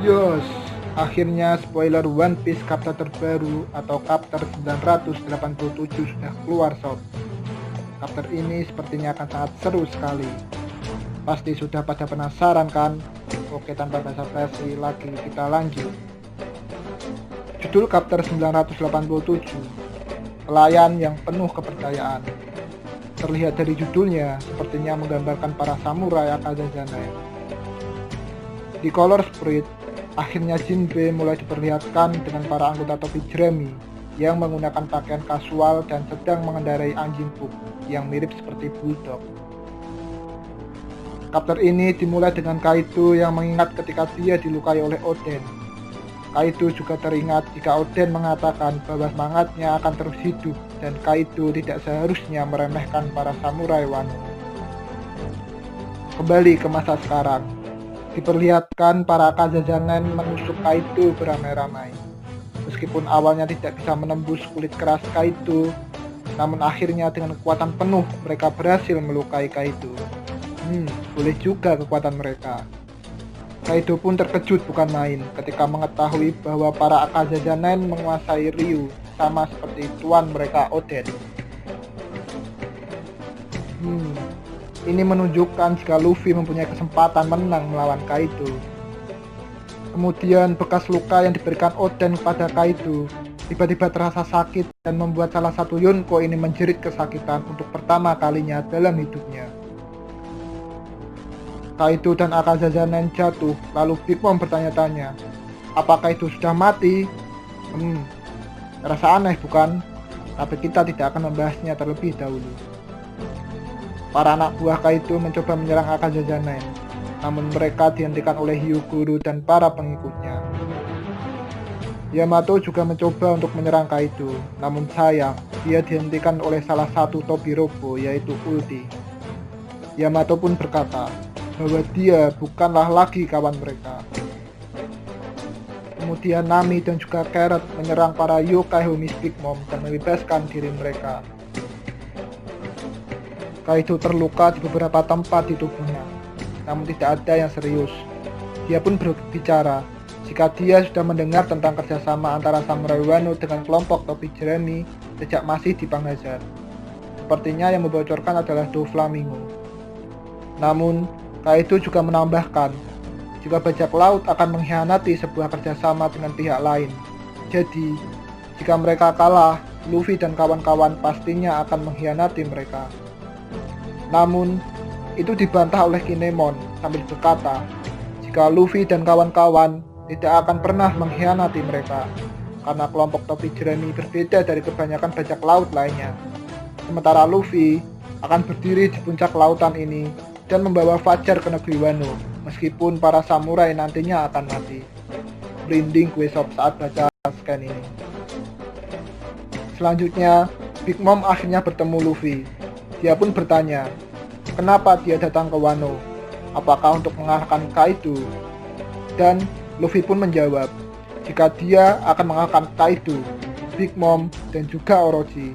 Yos, akhirnya spoiler One Piece chapter terbaru atau chapter 987 sudah keluar sob. Chapter ini sepertinya akan sangat seru sekali. Pasti sudah pada penasaran kan? Oke, tanpa basa-basi lagi kita lanjut. Judul chapter 987, Pelayan yang penuh kepercayaan. Terlihat dari judulnya, sepertinya menggambarkan para samurai Akazazane. Di Color Spirit, akhirnya Jinbe mulai diperlihatkan dengan para anggota topi jerami yang menggunakan pakaian kasual dan sedang mengendarai anjing pug yang mirip seperti bulldog. Chapter ini dimulai dengan Kaido yang mengingat ketika dia dilukai oleh Oden. Kaido juga teringat jika Oden mengatakan bahwa semangatnya akan terus hidup dan Kaido tidak seharusnya meremehkan para samurai Wano. Kembali ke masa sekarang, diperlihatkan para Akazazane menusuk Kaido beramai-ramai. Meskipun awalnya tidak bisa menembus kulit keras Kaido, namun akhirnya dengan kekuatan penuh mereka berhasil melukai Kaido. Boleh juga kekuatan mereka. Kaido pun terkejut bukan main ketika mengetahui bahwa para Akazazane menguasai Ryu sama seperti tuan mereka Oden. Ini menunjukkan jika Luffy mempunyai kesempatan menang melawan Kaido. Kemudian bekas luka yang diberikan Oden kepada Kaido tiba-tiba terasa sakit dan membuat salah satu Yonko ini menjerit kesakitan untuk pertama kalinya dalam hidupnya. Kaido dan Akazazane jatuh, lalu Big Mom bertanya-tanya, apakah Kaido sudah mati? Terasa aneh bukan? Tapi kita tidak akan membahasnya terlebih dahulu. Para anak buah Kaido mencoba menyerang Akazazane, namun mereka dihentikan oleh Hyukuro dan para pengikutnya. Yamato juga mencoba untuk menyerang Kaido, namun sayang, dia dihentikan oleh salah satu topi robo yaitu Ulti. Yamato pun berkata bahwa dia bukanlah lagi kawan mereka. Kemudian Nami dan juga Carrot menyerang para yokai Homies Big Mom dan membebaskan diri mereka. Kaido terluka di beberapa tempat di tubuhnya, namun tidak ada yang serius. Dia pun berbicara jika dia sudah mendengar tentang kerjasama antara samurai Wano dengan kelompok topi jerami sejak masih di Panghazard. Sepertinya yang membocorkan adalah Doflamingo. Namun, Kaido juga menambahkan jika bajak laut akan mengkhianati sebuah kerjasama dengan pihak lain. Jadi, jika mereka kalah, Luffy dan kawan-kawan pastinya akan mengkhianati mereka. Namun, itu dibantah oleh Kinemon sambil berkata, jika Luffy dan kawan-kawan tidak akan pernah mengkhianati mereka, karena kelompok topi jerami berbeda dari kebanyakan bajak laut lainnya. Sementara Luffy akan berdiri di puncak lautan ini dan membawa Fajar ke negeri Wano, meskipun para samurai nantinya akan mati. Merinding gue sob saat baca scan ini. Selanjutnya, Big Mom akhirnya bertemu Luffy. Dia pun bertanya, kenapa dia datang ke Wano? Apakah untuk mengalahkan Kaido? Dan Luffy pun menjawab, jika dia akan mengalahkan Kaido, Big Mom, dan juga Orochi.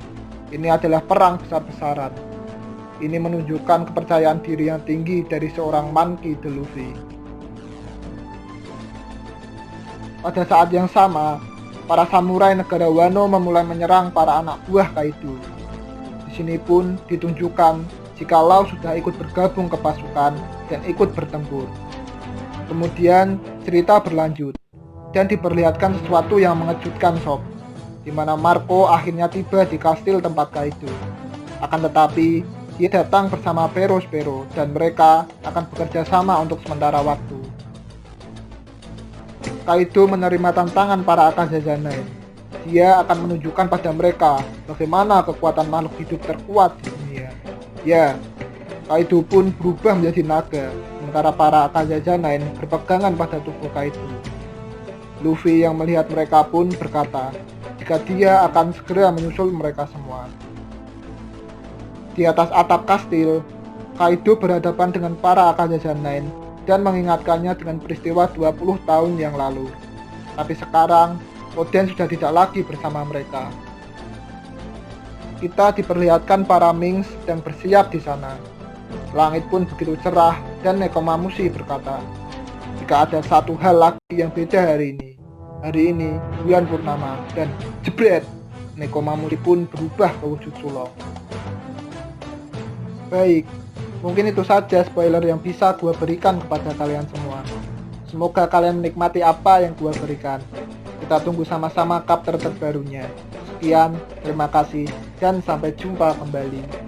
Ini adalah perang besar-besaran. Ini menunjukkan kepercayaan diri yang tinggi dari seorang Monkey D. Luffy. Pada saat yang sama, para samurai negara Wano memulai menyerang para anak buah Kaido. Di sini pun ditunjukkan jika Law sudah ikut bergabung ke pasukan dan ikut bertempur. Kemudian cerita berlanjut dan diperlihatkan sesuatu yang mengejutkan sob, di mana Marco akhirnya tiba di kastil tempat Kaido. Akan tetapi, dia datang bersama Perospero dan mereka akan bekerja sama untuk sementara waktu. Kaido menerima tantangan para Akazazane. Dia akan menunjukkan pada mereka bagaimana kekuatan makhluk hidup terkuat di dunia. Ya, Kaido pun berubah menjadi naga, sementara para Akazazane berpegangan pada tubuh Kaido. Luffy yang melihat mereka pun berkata jika dia akan segera menyusul mereka semua. Di atas atap kastil, Kaido berhadapan dengan para Akazazane dan mengingatkannya dengan peristiwa 20 tahun yang lalu. Tapi sekarang, Oden sudah tidak lagi bersama mereka. Kita diperlihatkan para Ming sedang bersiap di sana. Langit pun begitu cerah dan Nekomamushi berkata, jika ada satu hal lagi yang beda hari ini. Hari ini bulan purnama dan jebret, Nekomamushi pun berubah ke wujud Sulong. Baik, mungkin itu saja spoiler yang bisa gue berikan kepada kalian semua. Semoga kalian menikmati apa yang gue berikan. Kita tunggu sama-sama chapter terbarunya. Sekian, terima kasih, dan sampai jumpa kembali.